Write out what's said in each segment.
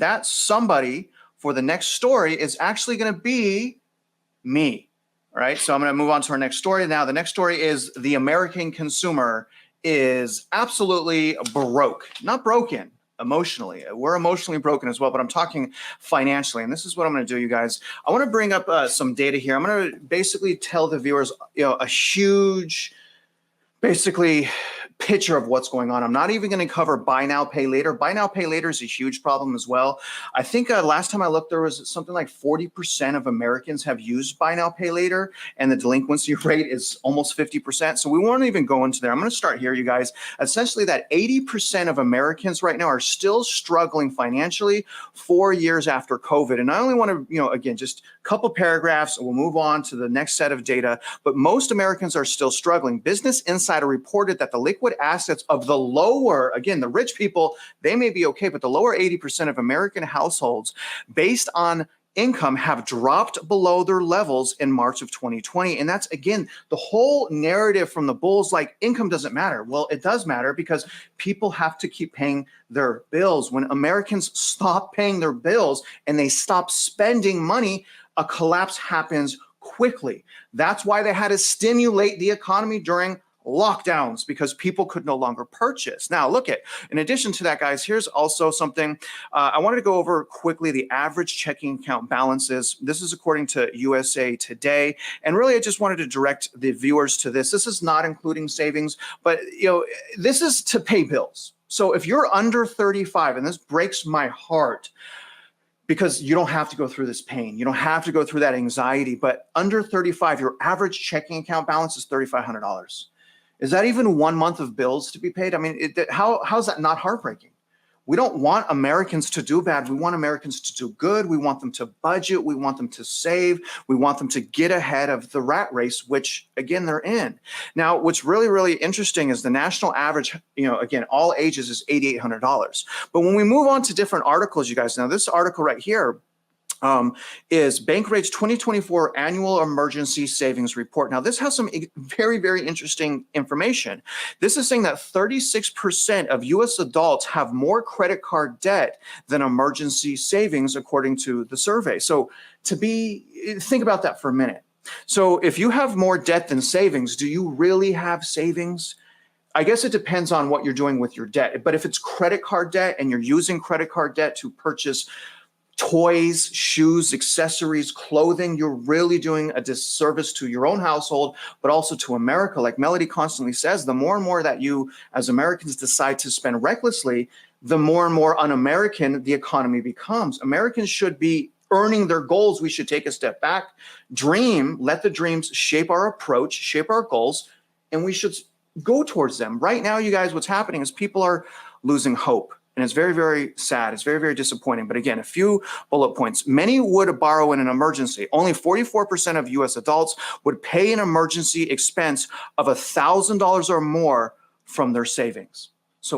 that somebody for the next story is actually going to be me. All right. So I'm going to move on to our next story. Now, the next story is the American consumer is absolutely broke, not broken emotionally. We're emotionally broken as well, but I'm talking financially. And this is what I'm going to do, you guys. I want to bring up some data here. I'm going to basically tell the viewers, a huge, basically, picture of what's going on. I'm not even going to cover buy now, pay later. Buy now, pay later is a huge problem as well. I think last time I looked, there was something like 40% of Americans have used buy now, pay later, and the delinquency rate is almost 50%. So we won't even go into there. I'm going to start here, you guys. Essentially, that 80% of Americans right now are still struggling financially 4 years after COVID. And I only want to, again, just a couple paragraphs, and we'll move on to the next set of data. But most Americans are still struggling. Business Insider reported that the liquid assets of the lower, again, the rich people, they may be okay, but the lower 80% of American households based on income have dropped below their levels in March of 2020. And that's, again, the whole narrative from the bulls, like income doesn't matter. Well, it does matter because people have to keep paying their bills. When Americans stop paying their bills and they stop spending money, a collapse happens quickly. That's why they had to stimulate the economy during lockdowns, because people could no longer purchase. Now, look at, in addition to that, guys, here's also something I wanted to go over quickly, the average checking account balances. This is according to USA Today. And really, I just wanted to direct the viewers to this. This is not including savings, but this is to pay bills. So if you're under 35, and this breaks my heart, because you don't have to go through this pain. You don't have to go through that anxiety, but under 35, your average checking account balance is $3,500. Is that even 1 month of bills to be paid? I mean, how's that not heartbreaking? We don't want Americans to do bad. We want Americans to do good. We want them to budget. We want them to save. We want them to get ahead of the rat race, which, again, they're in. Now, what's really, really interesting is the national average, again, all ages is $8,800. But when we move on to different articles, you guys, now this article right here, is Bankrate's 2024 Annual Emergency Savings Report. Now, this has some very, very interesting information. This is saying that 36% of U.S. adults have more credit card debt than emergency savings, according to the survey. So think about that for a minute. So if you have more debt than savings, do you really have savings? I guess it depends on what you're doing with your debt. But if it's credit card debt and you're using credit card debt to purchase toys, shoes, accessories, clothing, you're really doing a disservice to your own household, but also to America. Like Melody constantly says, the more and more that you, as Americans, decide to spend recklessly, the more and more un-American the economy becomes. Americans should be earning their goals. We should take a step back, dream, let the dreams shape our approach, shape our goals, and we should go towards them. Right now, you guys, what's happening is people are losing hope. And it's very, very sad. It's very, very disappointing. But again, a few bullet points. Many would borrow in an emergency. Only 44% of U.S. adults would pay an emergency expense of $1,000 or more from their savings. So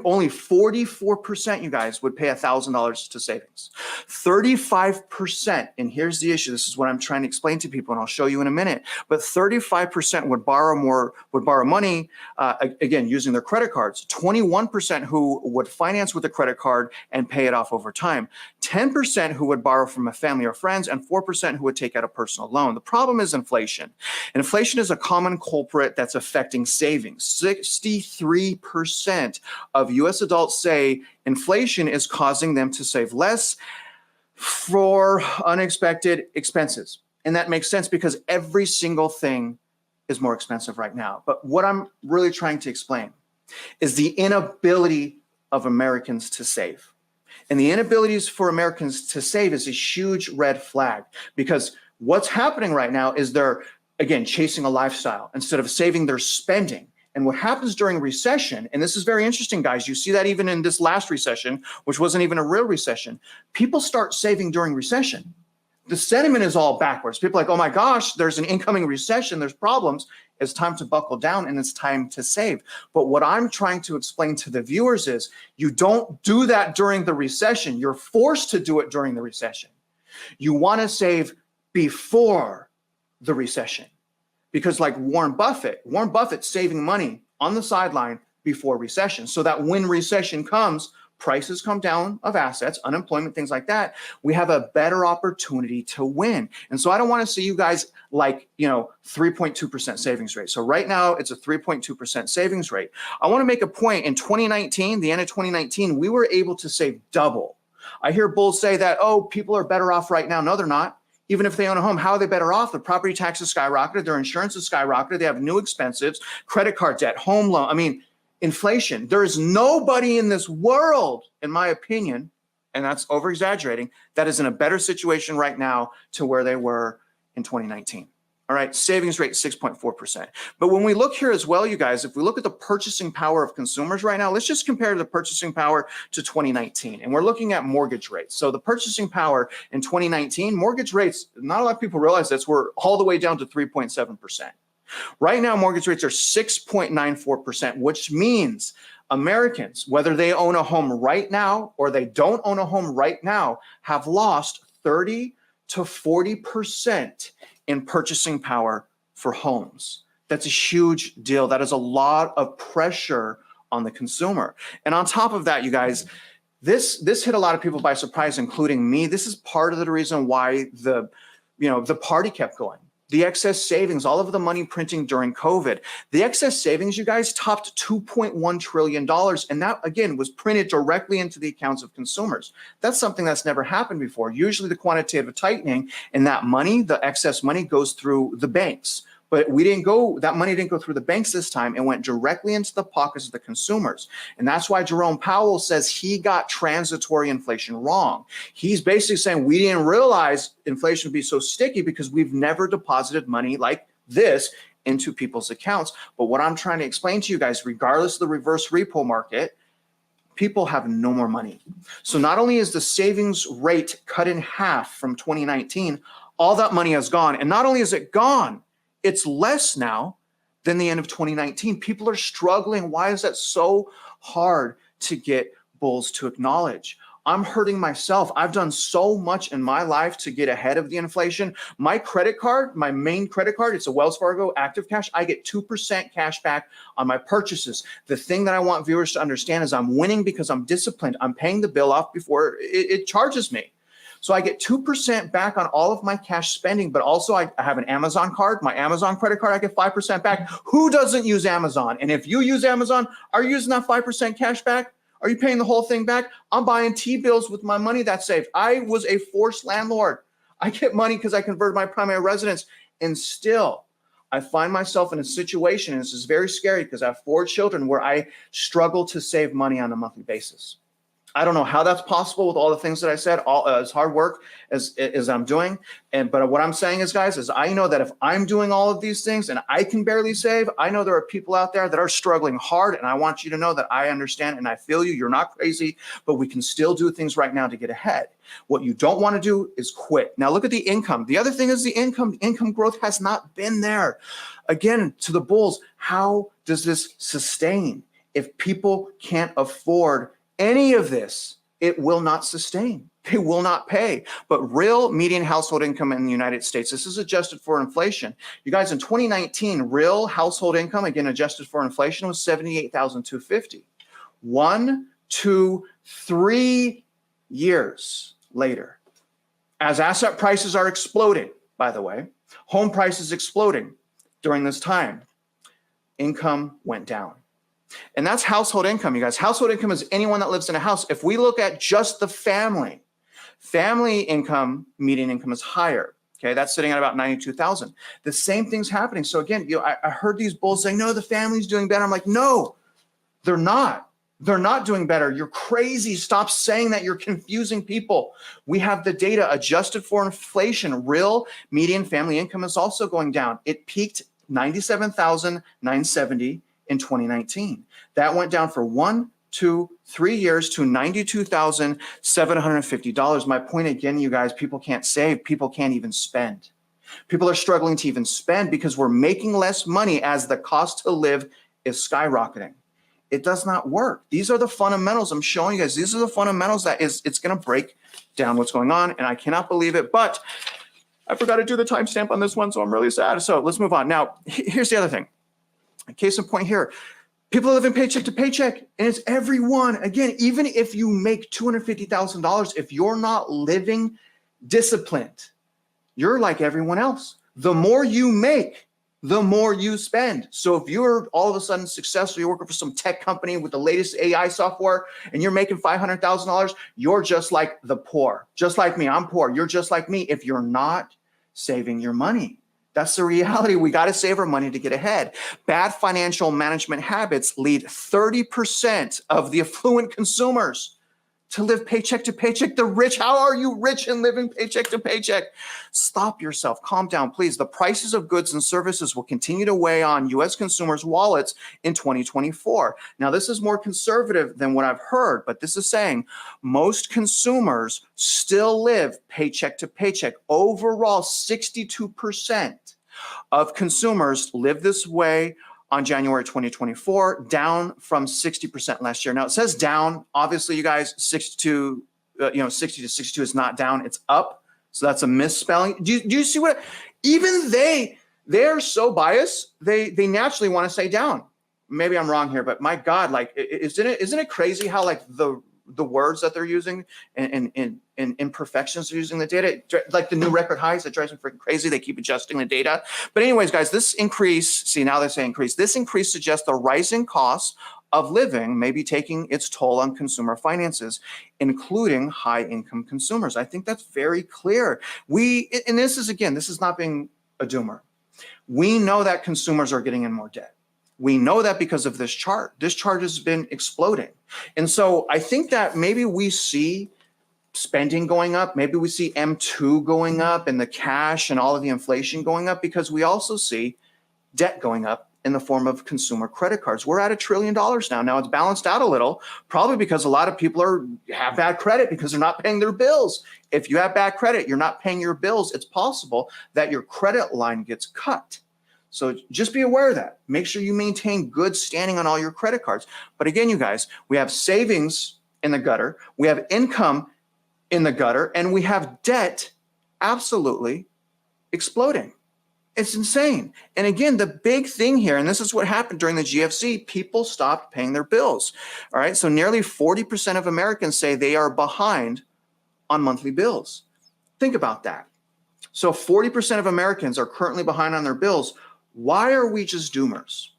only 44%, you guys, would pay $1,000 to savings. 35%, and here's the issue. This is what I'm trying to explain to people, and I'll show you in a minute. But 35% would borrow money, again, using their credit cards. 21% who would finance with a credit card and pay it off over time. 10% who would borrow from a family or friends, and 4% who would take out a personal loan. The problem is inflation. Inflation is a common culprit that's affecting savings. 63% of U.S. adults say inflation is causing them to save less for unexpected expenses. And that makes sense because every single thing is more expensive right now. But what I'm really trying to explain is the inability of Americans to save. And the inabilities for Americans to save is a huge red flag, because what's happening right now is they're, again, chasing a lifestyle. Instead of saving, they're spending. And what happens during recession, and this is very interesting, guys, you see that even in this last recession, which wasn't even a real recession, people start saving during recession. The sentiment is all backwards. People are like, oh my gosh, there's an incoming recession, there's problems. It's time to buckle down and it's time to save. But what I'm trying to explain to the viewers is you don't do that during the recession. You're forced to do it during the recession. You want to save before the recession. Because like Warren Buffett's saving money on the sideline before recession, so that when recession comes, prices come down of assets, unemployment, things like that, we have a better opportunity to win. And so I don't want to see you guys like, 3.2% savings rate. So right now it's a 3.2% savings rate. I want to make a point. In 2019, the end of 2019, we were able to save double. I hear bulls say that, oh, people are better off right now. No, they're not. Even if they own a home, how are they better off? The property taxes skyrocketed, their insurance is skyrocketed, they have new expenses, credit card debt, home loan. Inflation. There is nobody in this world, in my opinion, and that's over exaggerating, that is in a better situation right now to where they were in 2019. All right, savings rate 6.4%. But when we look here as well, you guys, if we look at the purchasing power of consumers right now, let's just compare the purchasing power to 2019. And we're looking at mortgage rates. So the purchasing power in 2019, mortgage rates, not a lot of people realize this, we're all the way down to 3.7%. Right now, mortgage rates are 6.94%, which means Americans, whether they own a home right now or they don't own a home right now, have lost 30 to 40% in purchasing power for homes. That's a huge deal. That is a lot of pressure on the consumer. And on top of that, you guys, this hit a lot of people by surprise, including me. This is part of the reason why the party kept going. The excess savings, all of the money printing during COVID, the excess savings, you guys, topped $2.1 trillion. And that, again, was printed directly into the accounts of consumers. That's something that's never happened before. Usually the quantitative tightening and that money, the excess money, goes through the banks. But that money didn't go through the banks this time. It went directly into the pockets of the consumers. And that's why Jerome Powell says he got transitory inflation wrong. He's basically saying we didn't realize inflation would be so sticky because we've never deposited money like this into people's accounts. But what I'm trying to explain to you guys, regardless of the reverse repo market, people have no more money. So not only is the savings rate cut in half from 2019, all that money has gone. And not only is it gone, it's less now than the end of 2019. People are struggling. Why is that so hard to get bulls to acknowledge? I'm hurting myself. I've done so much in my life to get ahead of the inflation. My credit card, my main credit card, it's a Wells Fargo Active Cash. I get 2% cash back on my purchases. The thing that I want viewers to understand is I'm winning because I'm disciplined. I'm paying the bill off before it charges me. So I get 2% back on all of my cash spending, but also I have an Amazon card, my Amazon credit card, I get 5% back. Who doesn't use Amazon? And if you use Amazon, are you using that 5% cash back? Are you paying the whole thing back? I'm buying T-bills with my money that's saved. I was a forced landlord. I get money because I converted my primary residence, and still I find myself in a situation, and this is very scary because I have 4 children, where I struggle to save money on a monthly basis. I don't know how that's possible with all the things that I said, as hard work as I'm doing. But what I'm saying is, guys, is I know that if I'm doing all of these things and I can barely save, I know there are people out there that are struggling hard. And I want you to know that I understand and I feel you. You're not crazy, but we can still do things right now to get ahead. What you don't want to do is quit. Now look at the income. The other thing is the income. Income growth has not been there. Again, to the bulls, how does this sustain? If people can't afford any of this, it will not sustain. They will not pay. But real median household income in the United States, this is adjusted for inflation. You guys, in 2019, real household income, again, adjusted for inflation, was $78,250. 1, 2, 3 years later, as asset prices are exploding, by the way, home prices exploding during this time, income went down. And that's household income, you guys. Household income is anyone that lives in a house. If we look at just the family income, median income is higher. Okay, that's sitting at about $92,000. The same thing's happening. So again, I heard these bulls saying, no, the family's doing better. I'm like, no, they're not. They're not doing better. You're crazy. Stop saying that. You're confusing people. We have the data adjusted for inflation. Real median family income is also going down. It peaked $97,970 in 2019. That went down for 1, 2, 3 years to $92,750. My point again, you guys, people can't save. People can't even spend. People are struggling to even spend because we're making less money as the cost to live is skyrocketing. It does not work. These are the fundamentals I'm showing you guys. These are the fundamentals that it's going to break down what's going on. And I cannot believe it, but I forgot to do the timestamp on this one, so I'm really sad. So let's move on. Now, here's the other thing. Case in point here, People are living paycheck to paycheck, and it's everyone. Again, even if you make $250,000, if you're not living disciplined, you're like everyone else. The more you make, the more you spend. So if you're all of a sudden successful, you're working for some tech company with the latest AI software and you're making $500,000, you're just like the poor, just like me. I'm poor. You're just like me if you're not saving your money. That's the reality. We got to save our money to get ahead. Bad financial management habits lead 30% of the affluent consumers to live paycheck to paycheck. The rich, how are you rich and living paycheck to paycheck? Stop yourself. Calm down, please. The prices of goods and services will continue to weigh on U.S. consumers' wallets in 2024. Now, this is more conservative than what I've heard, but this is saying most consumers still live paycheck to paycheck. Overall, 62% of consumers live this way on January 2024, down from 60% last year. Now it says down. Obviously, you guys, 60 to 62 is not down; it's up. So that's a misspelling. Do you see what? Even they're so biased. They naturally want to say down. Maybe I'm wrong here, but my God, like, isn't it crazy how like the words that they're using and imperfections they're using the data, like the new record highs, that drives me freaking crazy. They keep adjusting the data. But anyways, guys, this increase, see, now they say increase. This increase suggests the rising costs of living may be taking its toll on consumer finances, including high-income consumers. I think that's very clear. And this is not being a doomer. We know that consumers are getting in more debt. We know that because of this chart. This chart has been exploding. And so I think that maybe we see spending going up, maybe we see M2 going up and the cash and all of the inflation going up, because we also see debt going up in the form of consumer credit cards. We're at $1 trillion now. Now it's balanced out a little, probably because a lot of people have bad credit because they're not paying their bills. If you have bad credit, you're not paying your bills, it's possible that your credit line gets cut. So just be aware of that. Make sure you maintain good standing on all your credit cards. But again, you guys, we have savings in the gutter, we have income in the gutter, and we have debt absolutely exploding. It's insane. And again, the big thing here, and this is what happened during the GFC, people stopped paying their bills. All right, so nearly 40% of Americans say they are behind on monthly bills. Think about that. So 40% of Americans are currently behind on their bills. Why are we just doomers?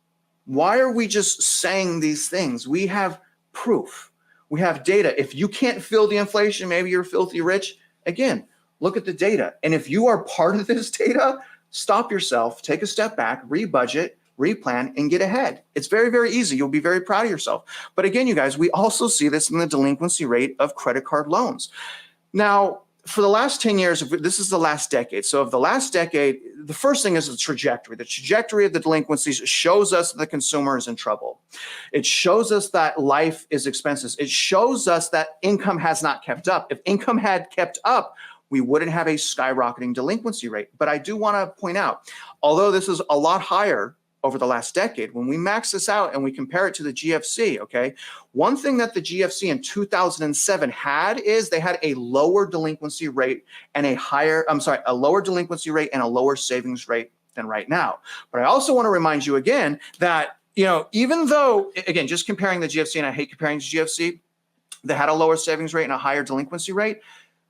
Why are we just saying these things? We have proof. We have data. If you can't feel the inflation, maybe you're filthy rich. Again, look at the data. And if you are part of this data, stop yourself, take a step back, rebudget, replan, and get ahead. It's very, very easy. You'll be very proud of yourself. But again, you guys, we also see this in the delinquency rate of credit card loans. Now, for the last 10 years, this is the last decade. So of the last decade, the first thing is the trajectory. The trajectory of the delinquencies shows us that the consumer is in trouble. It shows us that life is expensive. It shows us that income has not kept up. If income had kept up, we wouldn't have a skyrocketing delinquency rate. But I do want to point out, although this is a lot higher over the last decade, when we max this out and we compare it to the GFC, okay, one thing that the GFC in 2007 had is they had a lower delinquency rate and a lower delinquency rate and a lower savings rate than right now. But I also want to remind you again that, even though, again, just comparing the GFC, and I hate comparing to GFC, they had a lower savings rate and a higher delinquency rate.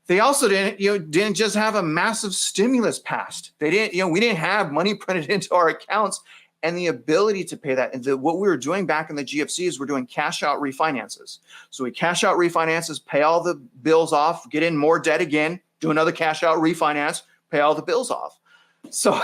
They also didn't just have a massive stimulus passed. They didn't, we didn't have money printed into our accounts and the ability to pay that. And what we were doing back in the GFC is we're doing cash out refinances. So we cash out refinances, pay all the bills off, get in more debt again, do another cash out refinance, pay all the bills off. So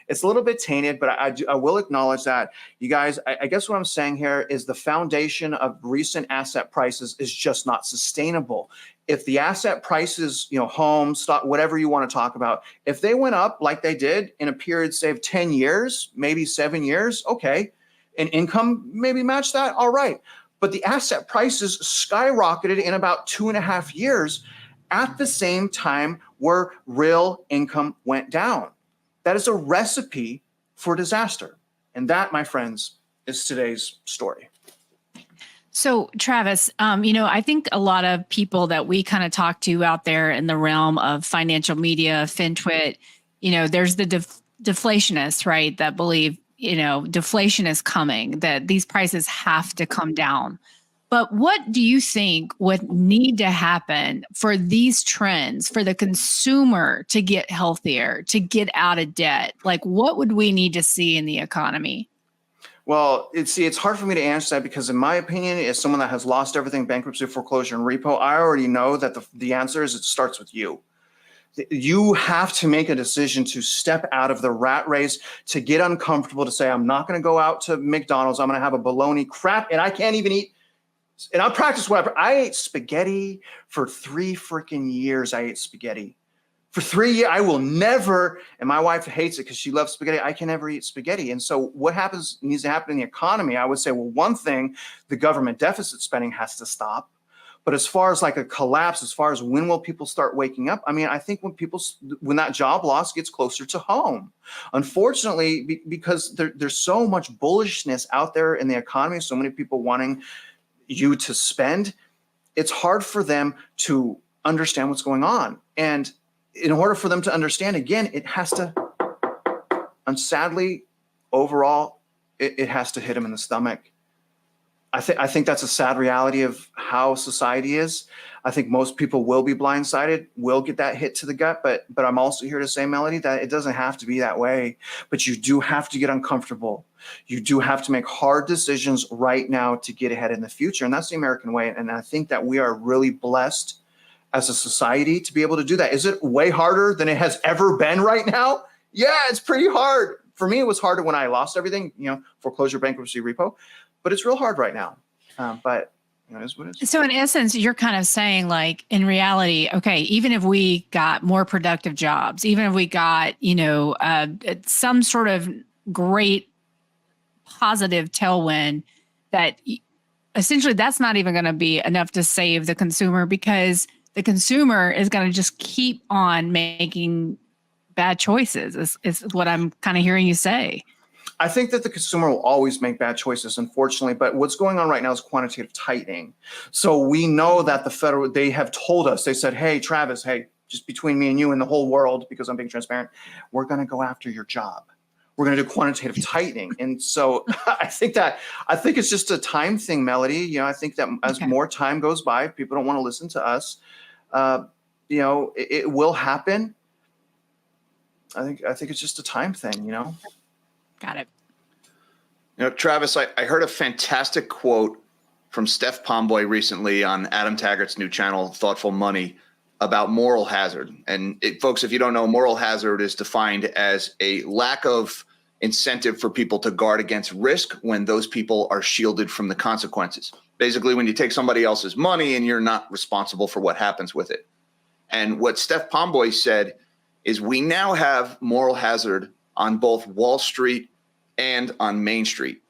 it's a little bit tainted, but I will acknowledge that. You guys, I guess what I'm saying here is the foundation of recent asset prices is just not sustainable. If the asset prices, home, stock, whatever you want to talk about, if they went up like they did in a period, say, of 10 years, maybe 7 years, okay, and income maybe match that, all right. But the asset prices skyrocketed in about 2.5 years at the same time where real income went down. That is a recipe for disaster. And that, my friends, is today's story. So, Travis, I think a lot of people that we kind of talk to out there in the realm of financial media, FinTwit, there's the deflationists, right, that believe, deflation is coming, that these prices have to come down. But what do you think would need to happen for these trends, for the consumer to get healthier, to get out of debt? Like, what would we need to see in the economy? Well, it's hard for me to answer that because in my opinion, as someone that has lost everything, bankruptcy, foreclosure, and repo, I already know that the answer is it starts with you. You have to make a decision to step out of the rat race, to get uncomfortable, to say, I'm not going to go out to McDonald's. I'm going to have a bologna crap, and I can't even eat. And I'll practice whatever. I ate spaghetti for 3 freaking years. I ate spaghetti for 3 years. I will never, and my wife hates it because she loves spaghetti. I can never eat spaghetti. And so what needs to happen in the economy? I would say, well, one thing, the government deficit spending has to stop. But as far as like a collapse, as far as when will people start waking up? I mean, I think when that job loss gets closer to home, unfortunately, because there's so much bullishness out there in the economy, so many people wanting you to spend, it's hard for them to understand what's going on. And in order for them to understand, again, it has to, and sadly, overall, it has to hit them in the stomach. I think that's a sad reality of how society is. I think most people will be blindsided, will get that hit to the gut, but I'm also here to say, Melody, that it doesn't have to be that way. But you do have to get uncomfortable. You do have to make hard decisions right now to get ahead in the future. And that's the American way. And I think that we are really blessed as a society to be able to do that. Is it way harder than it has ever been right now? Yeah, it's pretty hard. For me, it was harder when I lost everything, foreclosure, bankruptcy, repo. But it's real hard right now. But it is what it is. So in essence, you're kind of saying, like, in reality, okay, even if we got more productive jobs, even if we got, some sort of great positive tailwind, that essentially that's not even going to be enough to save the consumer, because the consumer is going to just keep on making bad choices, is what I'm kind of hearing you say. I think that the consumer will always make bad choices, unfortunately, but what's going on right now is quantitative tightening. So we know that they have told us, they said, hey, Travis, hey, just between me and you and the whole world, because I'm being transparent, we're going to go after your job. We're going to do quantitative tightening. And so I think it's just a time thing, Melody. I think that as more time goes by, people don't want to listen to us. It will happen. I think it's just a time thing, Got it. Travis, I heard a fantastic quote from Steph Pomboy recently on Adam Taggart's new channel, Thoughtful Money, about moral hazard. And folks, if you don't know, moral hazard is defined as a lack of incentive for people to guard against risk when those people are shielded from the consequences. Basically, when you take somebody else's money and you're not responsible for what happens with it. And what Steph Pomboy said is we now have moral hazard on both Wall Street and on Main Street.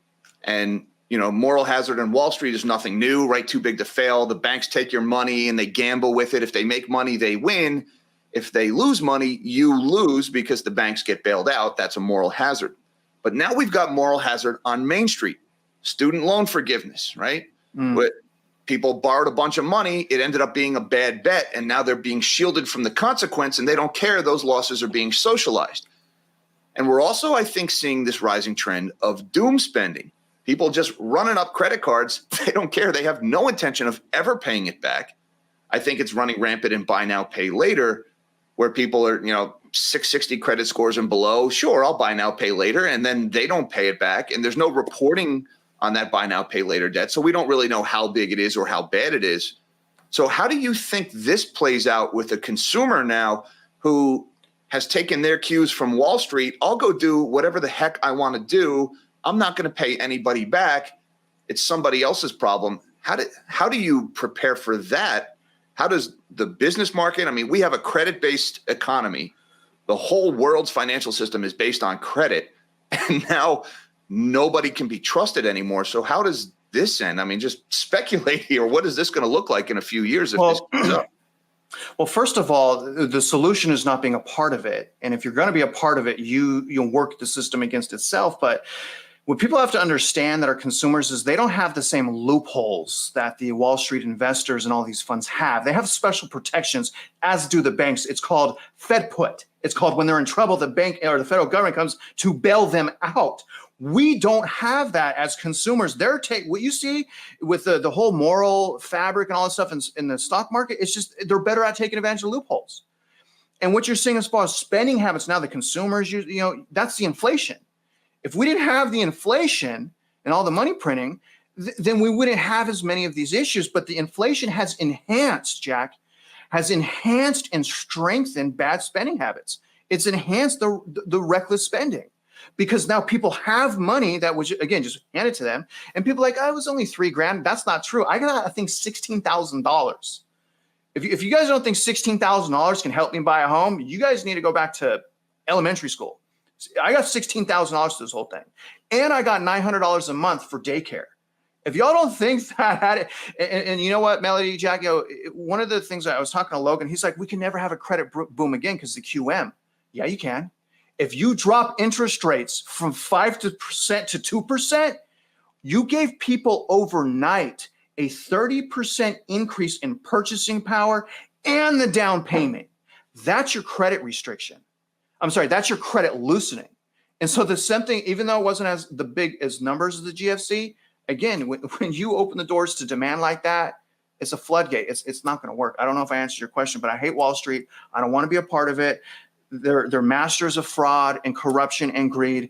And, moral hazard on Wall Street is nothing new, right? Too big to fail. The banks take your money and they gamble with it. If they make money, they win. If they lose money, you lose because the banks get bailed out. That's a moral hazard. But now we've got moral hazard on Main Street, student loan forgiveness, right? But people borrowed a bunch of money. It ended up being a bad bet. And now they're being shielded from the consequence and they don't care. Those losses are being socialized. And we're also, I think, seeing this rising trend of doom spending. People just running up credit cards. They don't care. They have no intention of ever paying it back. I think it's running rampant in buy now, pay later, where people are, 660 credit scores and below. Sure, I'll buy now, pay later. And then they don't pay it back. And there's no reporting on that buy now, pay later debt. So we don't really know how big it is or how bad it is. So how do you think this plays out with a consumer now who has taken their cues from Wall Street? I'll go do whatever the heck I want to do. I'm not going to pay anybody back. It's somebody else's problem. How do you prepare for that? How does the business market? I mean, we have a credit-based economy. The whole world's financial system is based on credit. And now nobody can be trusted anymore. So how does this end? I mean, just speculate here. What is this going to look like in a few years if this goes up? Well, first of all, the solution is not being a part of it. And if you're going to be a part of it, you'll work the system against itself. But what people have to understand that are consumers is they don't have the same loopholes that the Wall Street investors and all these funds have. They have special protections, as do the banks. It's called Fed put. It's called when they're in trouble, the bank or the federal government comes to bail them out. We don't have that as consumers. What you see with the whole moral fabric and all this stuff in the stock market, it's just they're better at taking advantage of loopholes. And what you're seeing as far as spending habits now, the consumers, that's the inflation. If we didn't have the inflation and all the money printing, then we wouldn't have as many of these issues. But the inflation has enhanced, Jack, and strengthened bad spending habits. It's enhanced the reckless spending because now people have money that was, again, just handed to them. And people are like, oh, it was only $3,000. That's not true. I got, I think, $16,000. If you guys don't think $16,000 can help me buy a home, you guys need to go back to elementary school. I got $16,000 to this whole thing. And I got $900 a month for daycare. If y'all don't think that, and you know what, Melody, Jack, one of the things I was talking to Logan, he's like, we can never have a credit boom again because the QM. Yeah, you can. If you drop interest rates from 5% to 2%, you gave people overnight a 30% increase in purchasing power and the down payment. That's your credit restriction. I'm sorry, that's your credit loosening. And so the same thing, even though it wasn't as the big as numbers of the GFC, again, when you open the doors to demand like that, it's a floodgate. It's not going to work. I don't know if I answered your question, but I hate Wall Street. I don't want to be a part of it. They're masters of fraud and corruption and greed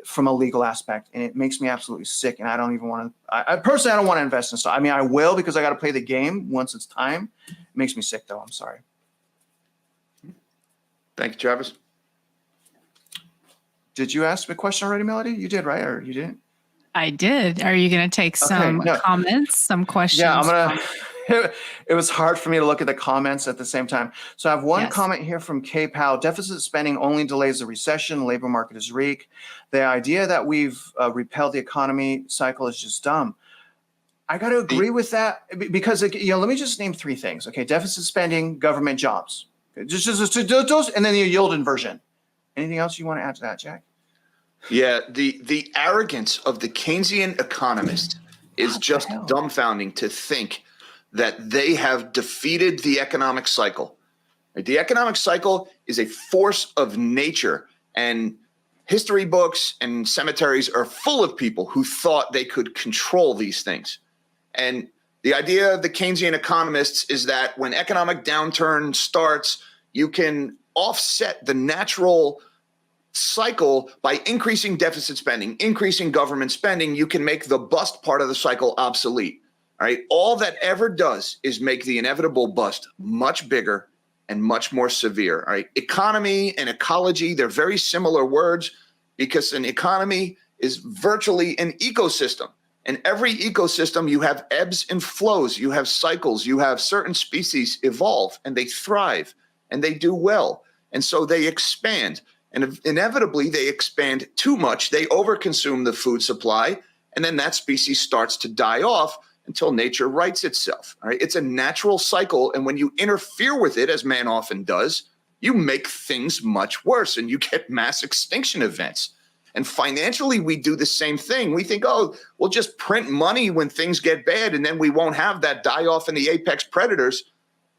from a legal aspect, and it makes me absolutely sick. And I don't even want to. I personally, I don't want to invest in stuff. I mean, I will because I got to play the game once it's time. It makes me sick, though. I'm sorry. Thank you, Travis. Did you ask me a question already, Melody? You did, right? Or you didn't? I did. Are you going to take some comments, some questions? Yeah, I'm going to. It was hard for me to look at the comments at the same time. So I have one comment here from K Powell. Deficit spending only delays the recession. The labor market is weak. The idea that we've repelled the economy cycle is just dumb. I got to agree with that because, let me just name three things. Okay, deficit spending, government jobs. Okay, just those, and then the yield inversion. Anything else you want to add to that, Jack? Yeah, the arrogance of the Keynesian economist is just dumbfounding to think that they have defeated the economic cycle. The economic cycle is a force of nature, and history books and cemeteries are full of people who thought they could control these things. And the idea of the Keynesian economists is that when economic downturn starts, you can offset the natural cycle by increasing deficit spending, increasing government spending. You can make the bust part of the cycle obsolete. All right. All that ever does is make the inevitable bust much bigger and much more severe. All right. Economy and ecology, they're very similar words because an economy is virtually an ecosystem. And every ecosystem, you have ebbs and flows, you have cycles, you have certain species evolve and they thrive and they do well. And so they expand. And inevitably, they expand too much. They overconsume the food supply, and then that species starts to die off until nature rights itself. All right? It's a natural cycle, and when you interfere with it, as man often does, you make things much worse, and you get mass extinction events. And financially, we do the same thing. We think, oh, we'll just print money when things get bad, and then we won't have that die off in the apex predators.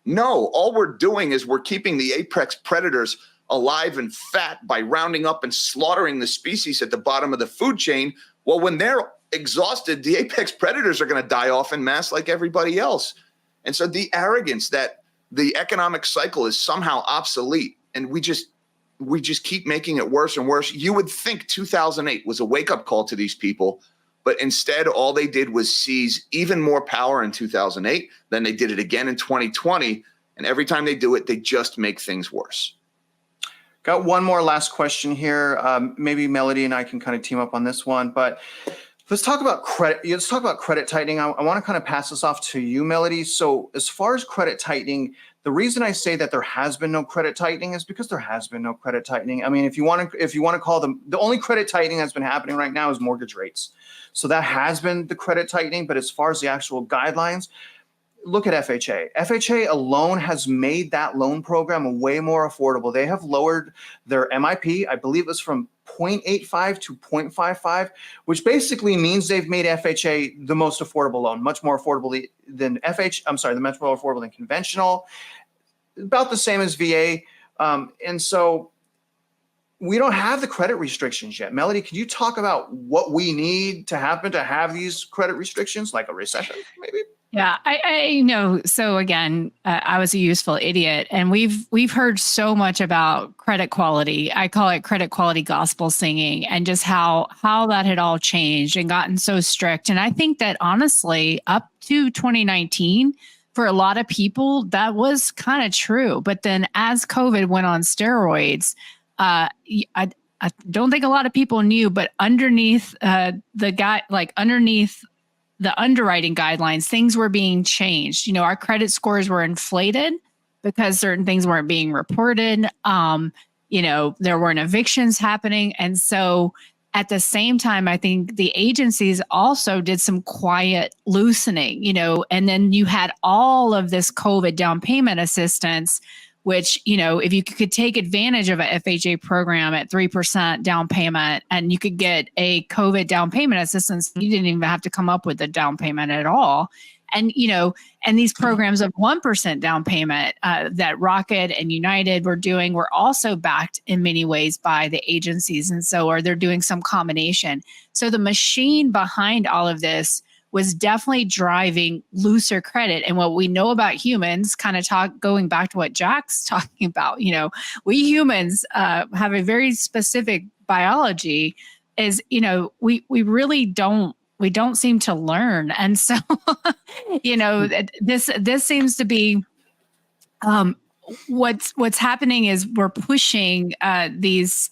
No, all we're doing is we're keeping the apex predators alive and fat by rounding up and slaughtering the species at the bottom of the food chain. Well, when they're exhausted, the apex predators are going to die off en masse like everybody else. And so the arrogance that the economic cycle is somehow obsolete and we just keep making it worse and worse. You would think 2008 was a wake-up call to these people, but instead all they did was seize even more power in 2008. Then they did it again in 2020. And every time they do it, they just make things worse. Got one more last question here. Maybe Melody and I can kind of team up on this one, but let's talk about credit. Let's talk about credit tightening. I want to kind of pass this off to you, Melody. So as far as credit tightening, the reason I say that there has been no credit tightening is because there has been no credit tightening. I mean, if you want to call them, the only credit tightening that's been happening right now is mortgage rates. So that has been the credit tightening. But as far as the actual guidelines, look at FHA. FHA alone has made that loan program way more affordable. They have lowered their MIP. I believe it's from 0.85 to 0.55, which basically means they've made FHA the most affordable loan, much more affordable than much more affordable than conventional, about the same as VA. And so we don't have the credit restrictions yet. Melody, can you talk about what we need to happen to have these credit restrictions, like a recession, maybe? Yeah, I know. So again, I was a useful idiot, and we've heard so much about credit quality. I call it credit quality gospel singing, and just how that had all changed and gotten so strict. And I think that honestly, up to 2019, for a lot of people, that was kind of true. But then as COVID went on steroids, I don't think a lot of people knew, but underneath underneath the underwriting guidelines, things were being changed. You know, our credit scores were inflated because certain things weren't being reported. You know, there weren't evictions happening. And so at the same time, I think the agencies also did some quiet loosening, you know, and then you had all of this COVID down payment assistance, which, you know, if you could take advantage of a FHA program at 3% down payment and you could get a COVID down payment assistance, you didn't even have to come up with a down payment at all. And, you know, and these programs of 1% down payment that Rocket and United were doing were also backed in many ways by the agencies. And so, or they're doing some combination. So the machine behind all of this was definitely driving looser credit. And what we know about humans, kind of going back to what Jack's talking about, you know, we humans have a very specific biology is, you know, we really don't seem to learn. And so, you know, this seems to be what's happening is we're pushing these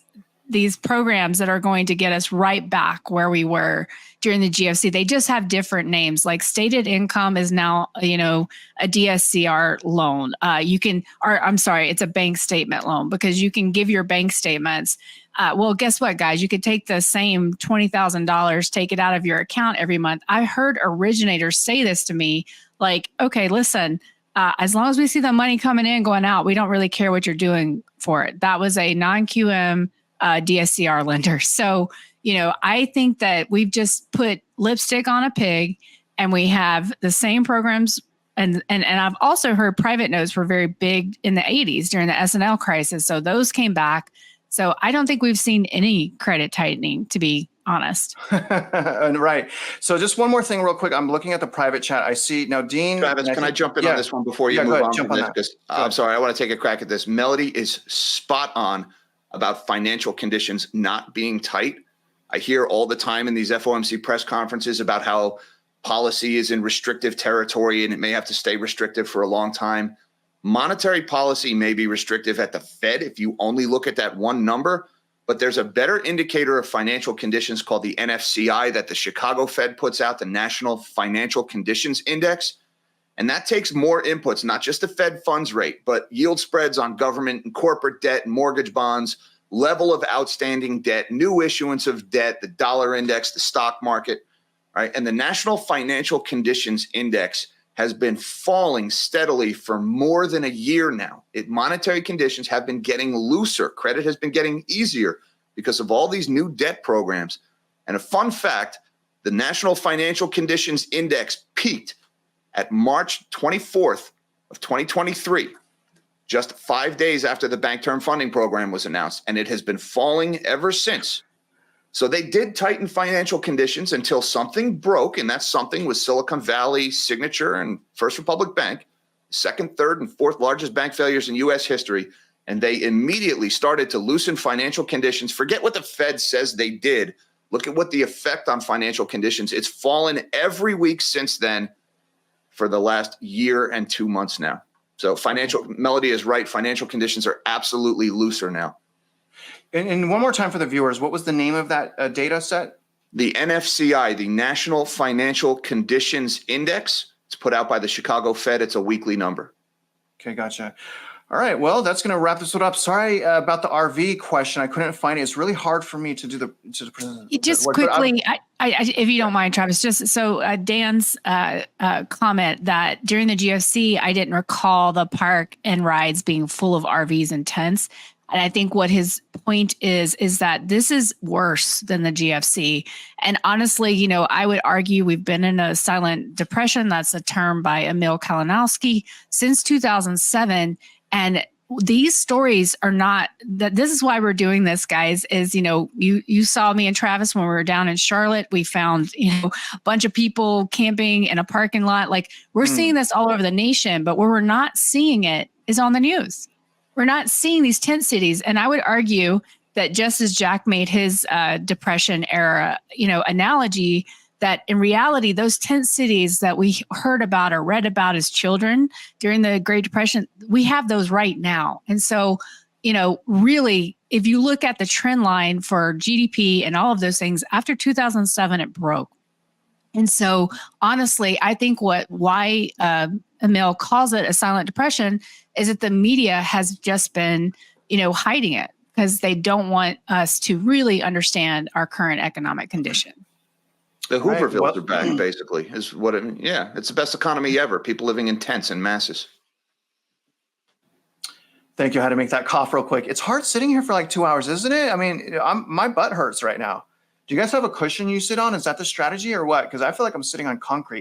programs that are going to get us right back where we were during the GFC. They just have different names. Like stated income is now, you know, a DSCR loan. It's a bank statement loan because you can give your bank statements. Well, guess what, guys? You could take the same $20,000, take it out of your account every month. I heard originators say this to me, like, okay, listen, as long as we see the money coming in, going out, we don't really care what you're doing for it. That was a non-QM DSCR lender. So, you know, I think that we've just put lipstick on a pig and we have the same programs. And I've also heard private notes were very big in the 80s during the S&L crisis. So those came back. So I don't think we've seen any credit tightening, to be honest. Right. So just one more thing real quick. I'm looking at the private chat. I see now, Dean. Travis, can I jump in on this one before you move on from this? Because I'm sorry, I want to take a crack at this. Melody is spot on about financial conditions not being tight. I hear all the time in these FOMC press conferences about how policy is in restrictive territory and it may have to stay restrictive for a long time. Monetary policy may be restrictive at the Fed if you only look at that one number, but there's a better indicator of financial conditions called the NFCI that the Chicago Fed puts out, the National Financial Conditions Index. And that takes more inputs, not just the Fed funds rate, but yield spreads on government and corporate debt and mortgage bonds, level of outstanding debt, new issuance of debt, the dollar index, the stock market, right? And the National Financial Conditions Index has been falling steadily for more than a year now. Monetary conditions have been getting looser. Credit has been getting easier because of all these new debt programs. And a fun fact, the National Financial Conditions Index peaked at March 24th of 2023, just 5 days after the Bank Term Funding Program was announced, and it has been falling ever since. So they did tighten financial conditions until something broke, and that something was Silicon Valley, Signature, and First Republic Bank, second, third, and fourth largest bank failures in U.S. history, and they immediately started to loosen financial conditions. Forget what the Fed says they did. Look at what the effect on financial conditions. It's fallen every week since then for the last year and 2 months now. So Melody is right. Financial conditions are absolutely looser now. And one more time for the viewers, what was the name of that data set? The NFCI, the National Financial Conditions Index. It's put out by the Chicago Fed. It's a weekly number. Okay, gotcha. All right, well, that's going to wrap this one up. Sorry about the RV question. I couldn't find it. It's really hard for me to do the just quickly, if you don't mind, Travis, just so Dan's comment that during the GFC, I didn't recall the park and rides being full of RVs and tents. And I think what his point is that this is worse than the GFC. And honestly, you know, I would argue we've been in a silent depression. That's a term by Emil Kalinowski since 2007. And these stories are not that. This is why we're doing this, guys, is, you saw me and Travis when we were down in Charlotte. We found, a bunch of people camping in a parking lot. Like, we're seeing this all over the nation, but where we're not seeing it is on the news. We're not seeing these tent cities. And I would argue that just as Jack made his Depression era, analogy, that in reality, those tent cities that we heard about or read about as children during the Great Depression, we have those right now. And so, really, if you look at the trend line for GDP and all of those things, after 2007, it broke. And so, honestly, I think why Emil calls it a silent depression is that the media has just been, hiding it because they don't want us to really understand our current economic condition. The Hoovervilles are back, basically, is what it. Yeah, it's the best economy ever. People living in tents in masses. Thank you. I had to make that cough real quick. It's hard sitting here for like 2 hours, isn't it? I mean, my butt hurts right now. Do you guys have a cushion you sit on? Is that the strategy or what? Because I feel like I'm sitting on concrete.